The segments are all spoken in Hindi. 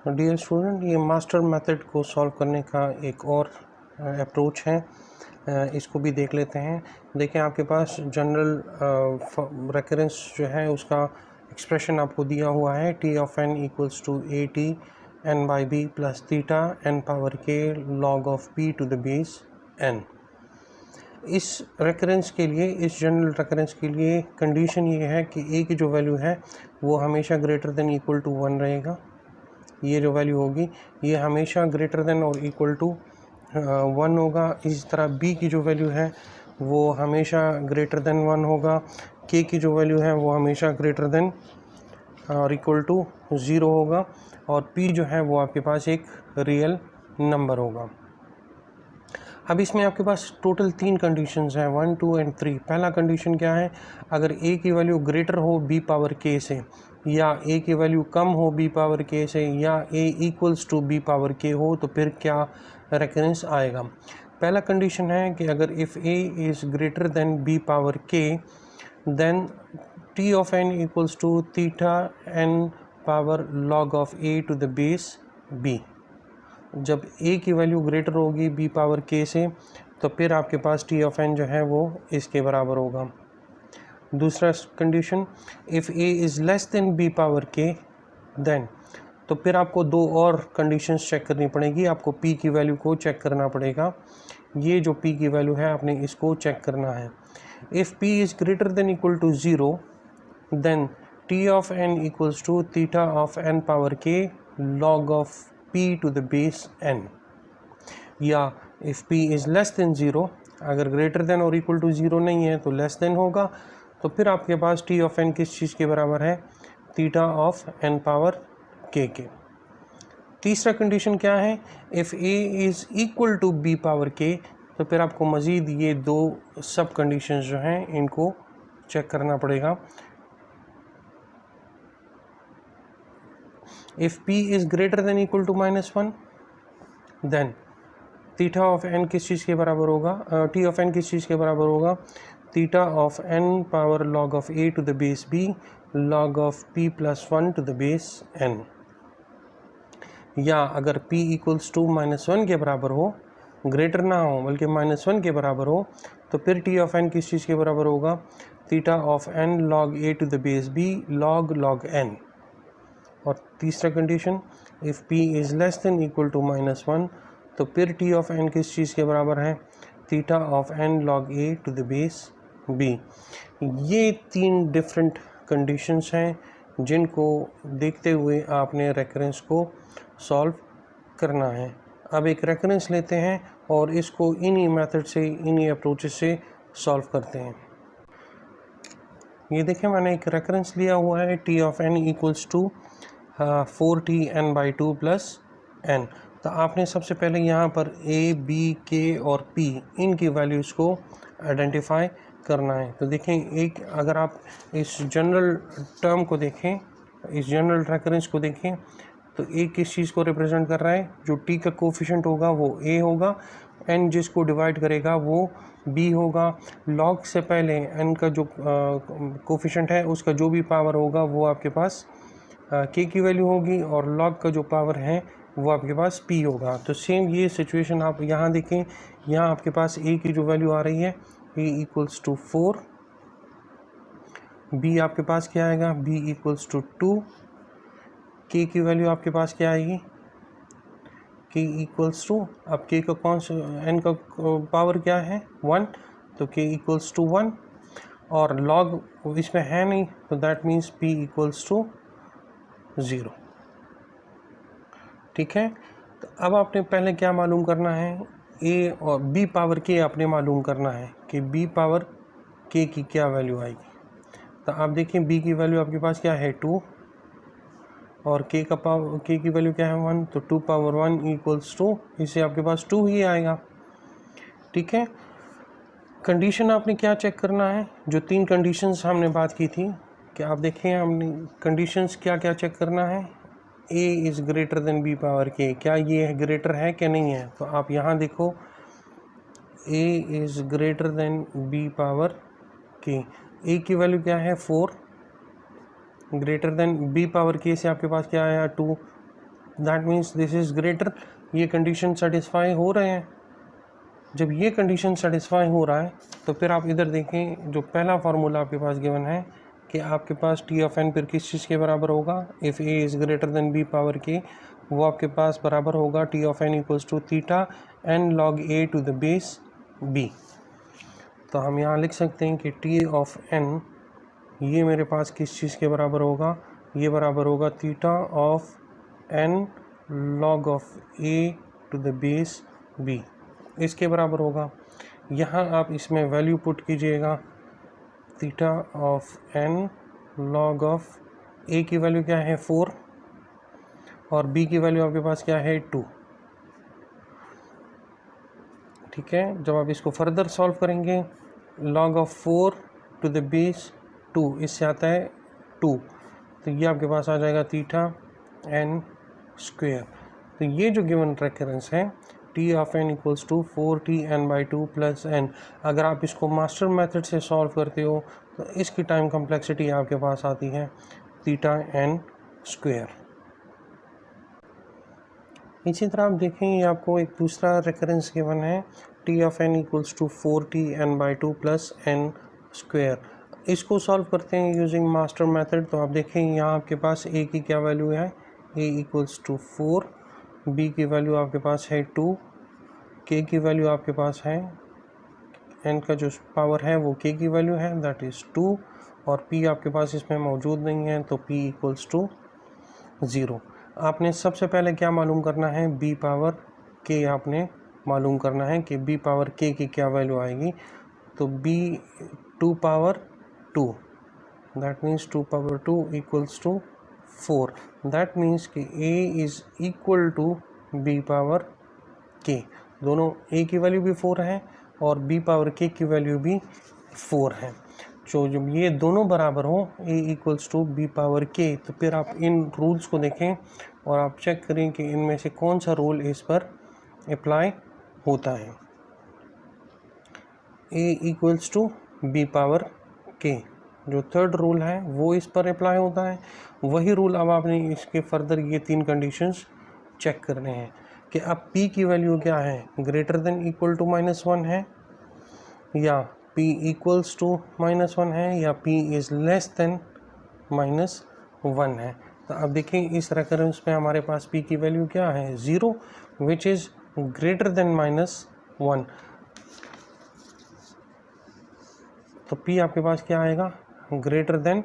डियर स्टूडेंट, ये मास्टर मेथड को सॉल्व करने का एक और अप्रोच है। इसको भी देख लेते हैं। देखें, आपके पास जनरल रेकरेंस जो है उसका एक्सप्रेशन आपको दिया हुआ है, T of N equals to A T N by B plus theta N power K log of P to the base N. इस रेकरेंस के लिए, इस जनरल रेकरेंस के लिए कंडीशन ये है कि ए की जो वैल्यू है वो हमेशा ग्रेटर देन इक्वल टू 1 रहेगा। ये जो वैल्यू होगी ये हमेशा ग्रेटर देन और इक्वल टू 1 होगा। इसी तरह बी की जो वैल्यू है वो हमेशा ग्रेटर देन 1 होगा। के की जो वैल्यू है वो हमेशा ग्रेटर देन और इक्वल टू 0 होगा। और पी जो है वो आपके पास एक रियल नंबर होगा। अब इसमें आपके पास टोटल 3 कंडीशंस हैं, 1, 2 एंड 3। पहला कंडीशन क्या है, अगर ए की वैल्यू ग्रेटर हो बी पावर के से, या ए की वैल्यू कम हो बी पावर के से, या ए इक्वल्स टू बी पावर के हो, तो फिर क्या रेकरेंस आएगा। पहला कंडीशन है कि अगर if A is greater than B power K then T of N equals to theta N power log of A to the base B. जब a की वैल्यू ग्रेटर होगी b पावर k से, तो फिर आपके पास t ऑफ n जो है वो इसके बराबर होगा। दूसरा condition, if a is less than b power k then, तो फिर आपको दो और कंडीशंस चेक करनी पड़ेगी। आपको p की वैल्यू को चेक करना पड़ेगा। ये जो p की वैल्यू है आपने इसको चेक करना है। If p is greater than equal to 0 then t of n equals to theta of n power k log of p to the base n। या if p is less than 0, अगर ग्रेटर देन और इक्वल टू 0 नहीं है तो लेस देन होगा, तो फिर आपके पास t ऑफ n किस चीज़ के बराबर है, theta of n power k के। तीसरा कंडीशन क्या है, if a is equal to b power k, तो फिर आपको मज़ीद ये दो सब कंडीशंस जो हैं इनको चेक करना पड़ेगा। If p is greater than equal to -1 then theta of n किस चीज़ के बराबर होगा, t ऑफ n किस चीज़ के बराबर होगा, theta of n power log of a to the base b log of p plus 1 to the base n। या अगर p इक्वल्स टू -1 के बराबर हो, ग्रेटर ना हो बल्कि -1 के बराबर हो, तो फिर t ऑफ n किस चीज़ के बराबर होगा, theta of n log a to the base b log n। और तीसरा condition, if p is less than equal to -1, तो फिर t ऑफ n किस चीज़ के बराबर है, theta of n log a to the base b। ये 3 डिफरेंट कंडीशंस हैं जिनको देखते हुए आपने रेकरेंस को सॉल्व करना है। अब एक रेकरेंस लेते हैं और इसको इन्हीं मेथड से, इन्हीं अप्रोचेस से सॉल्व करते हैं। ये देखें, मैंने एक रेकरेंस लिया हुआ है, t of n equals to 4t n/2 plus n। तो आपने सबसे पहले यहाँ पर a, b, k और p इनकी वैल्यूज़ को आइडेंटिफाई करना है। तो देखें, एक अगर आप इस जनरल टर्म को देखें, इस जनरल रेकरेंस को देखें, तो a किस चीज़ को रिप्रेजेंट कर रहा है, जो t का कोफिशिएंट होगा वो a होगा, n जिसको डिवाइड करेगा वो b होगा। log से पहले n का जो कोफिशिएंट है उसका जो भी पावर होगा वो आपके पास k की वैल्यू होगी, और log का जो पावर है वो आपके पास p होगा। तो सेम ये सिचुएशन आप यहाँ देखें, यहाँ आपके पास a की जो वैल्यू आ रही है a इक्वल्स टू 4, b आपके पास क्या आएगा, b इक्वल्स टू 2, k की वैल्यू आपके पास क्या आएगी, k इक्वल्स टू, अब k का कौन सा n का पावर क्या है 1, तो k इक्वल्स टू 1, और log इसमें है नहीं, तो that means p equals to 0। ठीक है, तो अब आपने पहले क्या मालूम करना है, a और b पावर k आपने मालूम करना है कि b पावर k की क्या वैल्यू आएगी। तो आप देखिए, b की वैल्यू आपके पास क्या है 2, और k की वैल्यू क्या है 1, तो 2 पावर 1 इक्वल्स टू, इससे आपके पास 2 ही आएगा। ठीक है, कंडीशन आपने क्या चेक करना है, जो 3 कंडीशंस हमने बात की थी, कि आप देखें हमने कंडीशंस क्या क्या चेक करना है, a is greater then b power k, क्या ये ग्रेटर है कि नहीं है। तो आप यहाँ देखो, a is greater then b power k, a की वैल्यू क्या है 4, greater than b power k से आपके पास क्या आया 2, that means this is greater, ये कंडीशन सेटिस्फाई हो रहे हैं। जब ये कंडीशन सेटिस्फाई हो रहा है तो फिर आप इधर देखें, जो पहला फार्मूला आपके पास गिवन है कि आपके पास टी ऑफ एन फिर किस चीज़ के बराबर होगा, if A is greater than B power k, वो आपके पास बराबर होगा t of N equals to theta n log a to the base b. तो हम यहाँ लिख सकते हैं कि टी ऑफ एन ये मेरे पास किस चीज़ के बराबर होगा, ये बराबर होगा theta of n log of A to the base b, इसके बराबर होगा। यहाँ आप इसमें वैल्यू पुट कीजिएगा, theta of n log of a की वैल्यू क्या है 4 और बी की वैल्यू आपके पास क्या है 2। ठीक है, जब आप इसको फर्दर सॉल्व करेंगे, log of 4 to the base 2, इससे आता है 2, तो ये आपके पास आ जाएगा थीटा एन स्क्वेयर। तो ये जो गिवन रेकरेंस है T of N equals to 4t n/2 plus n, अगर आप इसको मास्टर मेथड से सॉल्व करते हो तो इसकी टाइम कम्प्लेक्सिटी आपके पास आती है थीटा एन स्क्वेयर। इसी तरह आप देखें, ये आपको एक दूसरा रेकरेंस गिवन है T of N equals to 4t n/2 plus n square. इसको सॉल्व करते हैं यूजिंग मास्टर मेथड। तो आप देखें यहाँ आपके पास ए की क्या वैल्यू है, ए इक्वल्स टू 4, बी की वैल्यू आपके पास है 2, के की वैल्यू आपके पास है, एन का जो पावर है वो के की वैल्यू है दैट इज़ 2, और पी आपके पास इसमें मौजूद नहीं है तो पी इक्वल्स टू 0। आपने सबसे पहले क्या मालूम करना है, बी पावर के आपने मालूम करना है कि बी पावर के की क्या वैल्यू आएगी। तो b 2 power 2, that means 2 power 2 equals to 4, that means कि a is equal to b power k। दोनों a की वैल्यू भी 4 है और b पावर k की वैल्यू भी 4 है। तो जब ये दोनों बराबर हो a equals to b power k, तो फिर आप इन रूल्स को देखें और आप चेक करें कि इनमें से कौन सा रूल इस पर अप्लाई होता है। a equals to b power k, जो थर्ड रूल है वो इस पर अप्लाई होता है। वही रूल अब आपने इसके फर्दर ये 3 कंडीशंस चेक करने हैं कि अब p की वैल्यू क्या है, ग्रेटर देन इक्वल टू -1 है, या p इक्वल्स टू -1 है, या p इज़ लेस देन -1 है। तो अब देखें इस रेकरेंस में हमारे पास p की वैल्यू क्या है 0, विच इज़ ग्रेटर देन -1। तो p आपके पास क्या आएगा, ग्रेटर देन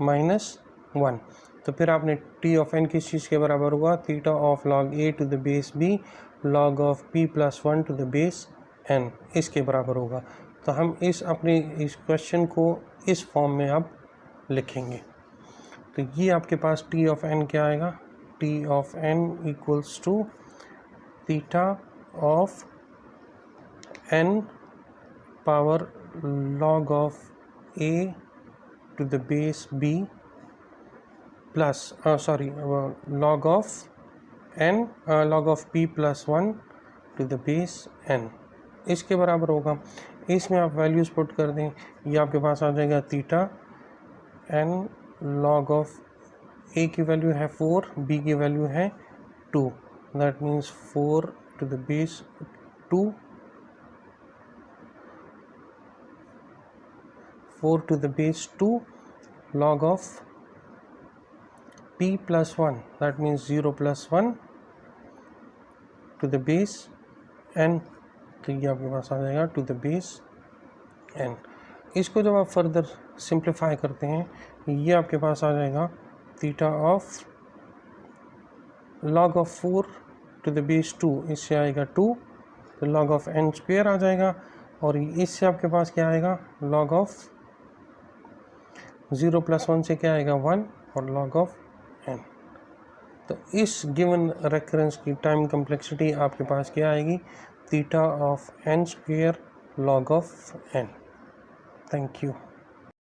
-1। तो फिर आपने टी ऑफ एन किस चीज़ के बराबर होगा, theta of log a to the base b log of p plus 1 to the base n, इसके बराबर होगा। तो हम अपने इस क्वेश्चन को इस फॉर्म में अब लिखेंगे। तो ये आपके पास टी ऑफ एन क्या आएगा, t of N equals to theta of n power log of a to the base b plus log of n log of p plus 1 to the base n, इसके बराबर होगा। इसमें आप वैल्यूज़ पुट कर दें, ये आपके पास आ जाएगा theta n log of a की वैल्यू है 4, b की वैल्यू है 2, that means 4 to the base 2, 4 to the base 2 log of p plus 1, that means 0 plus 1 to the base n, तो ये आपके पास आ जाएगा to the base n। इसको जब आप फर्दर सिंप्लीफाई करते हैं, ये आपके पास आ जाएगा theta of log of 4 to the base 2, इससे आएगा 2, तो log of n स्क्वायर आ जाएगा, और इससे आपके पास क्या आएगा, log of 0 प्लस 1 से क्या आएगा 1, और log ऑफ n। तो इस गिवन रेकरेंस की टाइम कम्प्लेक्सिटी आपके पास क्या आएगी, theta of n square log of n। Thank you.